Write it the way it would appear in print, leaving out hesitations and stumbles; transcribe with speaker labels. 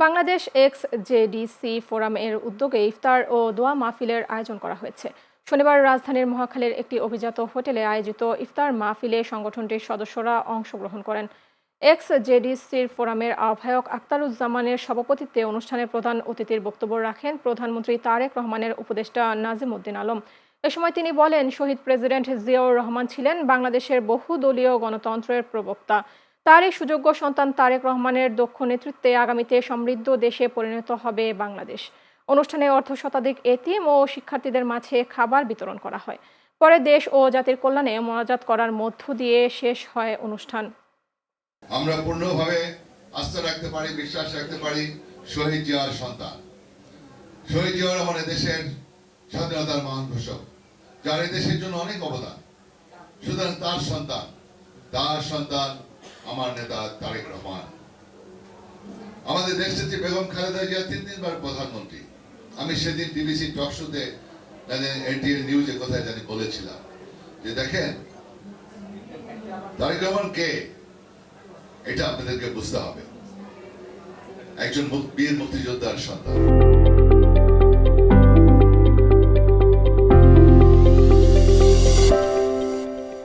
Speaker 1: Bangladesh x JDC ফোরামের উদ্যোগে ইফতার ও দোয়া মাহফিলের আয়োজন করা হয়েছে। শনিবার রাজধানীর মহাখালীর একটি অভিজাত হোটেলে আয়োজিত ইফতার মাহফিলে সংগঠনটির সদস্যরা অংশগ্রহণ করেন। এক্স জেডিসির ফোরামের আহ্বায়ক আখতারুজ্জামানের সভাপতিত্বে অনুষ্ঠানে প্রধান অতিথির বক্তব্য রাখেন প্রধানমন্ত্রী তারেক রহমানের উপদেষ্টা নাজিম উদ্দিন আলম। এ সময় তিনি বলেন, শহীদ প্রেসিডেন্ট জিয়াউর রহমান ছিলেন বাংলাদেশের বহুদলীয় গণতন্ত্রের প্রবক্তা। তার এই সুযোগ্য সন্তান তারেক রহমানের দক্ষ নেতৃত্বে আগামীতে সমৃদ্ধ দেশে পরিণত হবে বাংলাদেশ। অনুষ্ঠানে অর্ধশতাধিক এতিম ও শিক্ষার্থীদের মাঝে খাবার বিতরণ করা হয়। পরে দেশ ও জাতির কল্যাণে মোনাজাত করার মধ্য দিয়ে শেষ হয় অনুষ্ঠান।
Speaker 2: আমরা পূর্ণভাবে আস্থা রাখতে পারি, বিশ্বাস রাখতে পারি শহীদ জিয়ার সন্তান। শহীদ জিয়াউর রহমান দেশের স্বাধীনতার মহান ঘোষক, যার এই দেশের জন্য অনেক অবদান। সুতরাং তার সন্তান আমার নেতা তারেক রহমান। আমাদের দেশনেত্রী বেগম খালেদা জিয়া 3 বার প্রধানমন্ত্রী। আমি সেদিন টিভিসি টক শোতে এনটিএন নিউজে কোথায় জানি বলেছিলাম যে দেখেন তারেক রহমান কে, এটা আপনাদেরকে বুঝতে হবে। একজন বীর মুক্তিযোদ্ধার সন্তান।